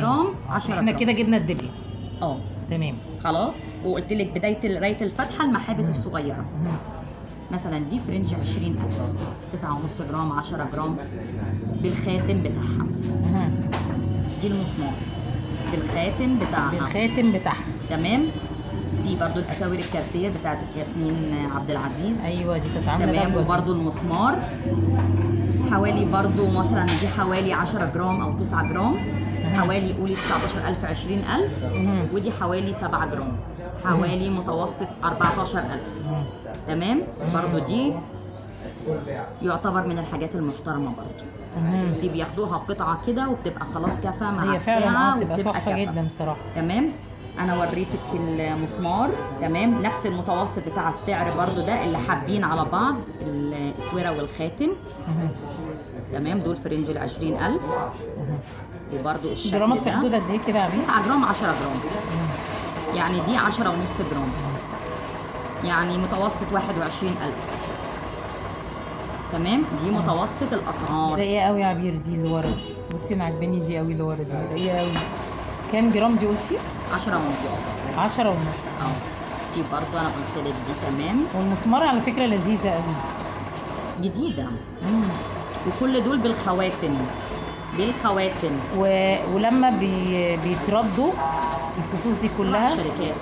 جرام 10 احنا جرام. كده جبنا الدبل. تمام. خلاص. وقلت لك قرايه الفاتحه المحابس الصغيره. مثلا دي فرنج 20000 9.5 جرام 10 جرام بالخاتم بتاعها. دي المسمار بالخاتم بتاعها. تمام. دي برضو الاساور الكارتير بتاع ياسمين عبد العزيز. ايوه دي كانت عامله تمام. وبرضو المسمار حوالي برضو مثلا دي حوالي 10 جرام او 9 جرام حوالي قولي 19000 20000 ودي حوالي 7 جرام حوالي متوسط 14000. تمام. برضو دي يعتبر من الحاجات المحترمه برضو. دي بياخدوها قطعه كده وبتبقى خلاص كافيه مع الساعه وبتبقى تحفه جدا بصراحه. تمام. انا وريتك المسمار. تمام. نفس المتوسط بتاع السعر برضو ده اللي حابين على بعض الاسوره والخاتم. تمام. دول فرنج 20000 وبرضو الشكل جرامات ده في حدود قد ايه كده يا عبيد؟ 9 جرام 10 جرام يعني دي 10.5 جرام يعني متوسط 21000. تمام. دي متوسط الاسعار. رقيقه قوي يا عبير دي اللي ورا دي. بصي انا عجباني دي قوي اللي ورا دي رقيقه قوي. كام جرام دي قلتي؟ 10 ونص. 10 ونص. دي برضو انا قلت لك دي. تمام. والمسمار على فكره لذيذه قوي جديده. وكل دول بالخواتم ولما بيتردوا الفصوص دي كلها شركات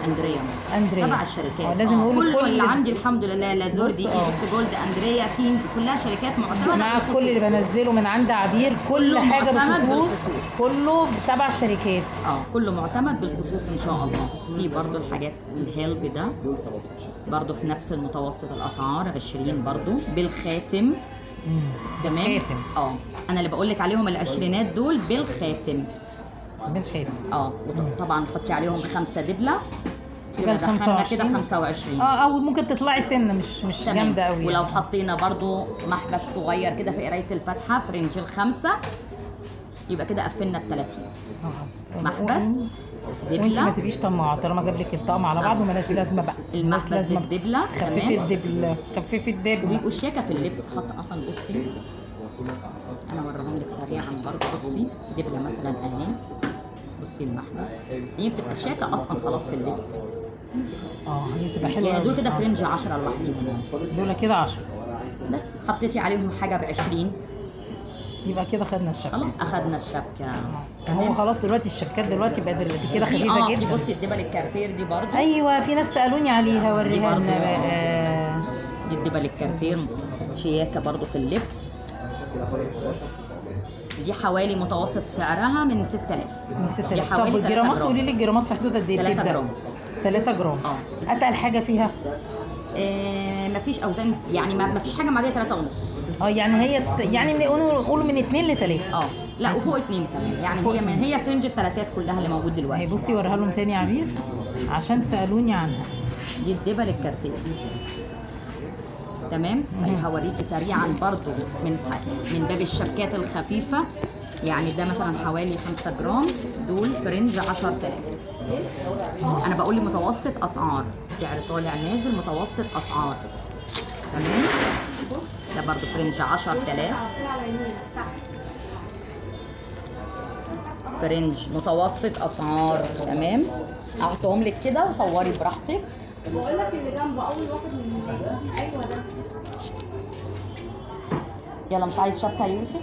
اندريا تبع الشركات. لازم نقول كل اللي عندي الحمد لله لازور دي ايجيبت جولد اندريا كينج كلها شركات معتمده مع كل اللي بنزله من عند عبير كل حاجه بالفصوص كله تبع شركات. كله معتمد بالفصوص ان شاء الله. في برضو الحاجات الهيلب ده برضو في نفس المتوسط الاسعار 20 برضو بالخاتم. تمام. انا اللي بقول لك عليهم العشرينات دول بالخاتم. وطبعا تحطي عليهم 5 دبله كده دخلنا كده 25. او ممكن تطلعي سنه مش جامده قوي. ولو حطينا برضو محبس صغير كده في قرايه الفاتحه فرنج ال5 يبقى كده قفلنا ال 30. محبس دبله. وانت ما تبقيش طماعه طالما جاب لك الطقم على بعض ومالهاش لازمه بقى. المحبس بالدبله. خففي الدبله ويبقوا شياكه في اللبس. حاطه اصلا بصي انا اوريهم لك سريعا برضه. بصي دبله مثلا اهي. بصي المحبس هي بتبقى شياكه اصلا خلاص في اللبس. هي بتبقى حلوه يعني دول كده فرنج 10 لوحديهم. دول كده 10 بس حطيتي عليهم حاجه ب20 يبقى كده خدنا الشبكه. خلاص اخدنا الشبكه. هو خلاص دلوقتي الشبكات دلوقتي بقت كده خفيفه جدا. بصي الدبل الكارتير دي برضه. ايوه في ناس سالوني عليها وريها لنا بقى. دي الدبل الكارتير شياكه برضه في اللبس. دي حوالي متوسط سعرها من 6000. دي حوالي. طب الجرامات قولي لي الجرامات في حدود قد ايه؟ 3 جرام. 3 جرام. اتقل حاجه فيها؟ مفيش اوزان يعني مفيش حاجه معديه 3 ونص. يعني هي يعني نقول من 2 ل 3. لا وفوق 2 كمان يعني هي فرنج الثلاثات كلها اللي موجود دلوقتي. بصي وريها لهم تاني يا عبير عشان سالوني عنها. دي الدبل الكارتير. تمام. هوريكي سريعا برضو من باب الشبكات الخفيفه. يعني ده مثلا حوالي 5 جرام دول فرنج 10000. انا بقول لي متوسط اسعار. السعر طالع نازل متوسط اسعار. تمام. ده برضو فرنج 10000 فرنج متوسط اسعار. تمام. احطهم لك كده وصوري براحتك. بقول لك اللي جنبه اول واحد من ايوه ده. يلا مش عايز شبكه يا يوسف؟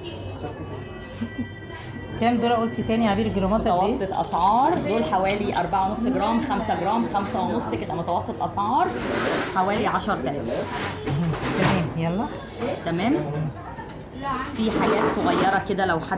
كام دول قلتي تاني يا عبير الجرامات قد ايه؟ متوسط اسعار دول حوالي 4.5 جرام 5 جرام 5.5 كده متوسط اسعار حوالي 10000. تمام. يلا تمام. في حاجات صغيره كده لو حد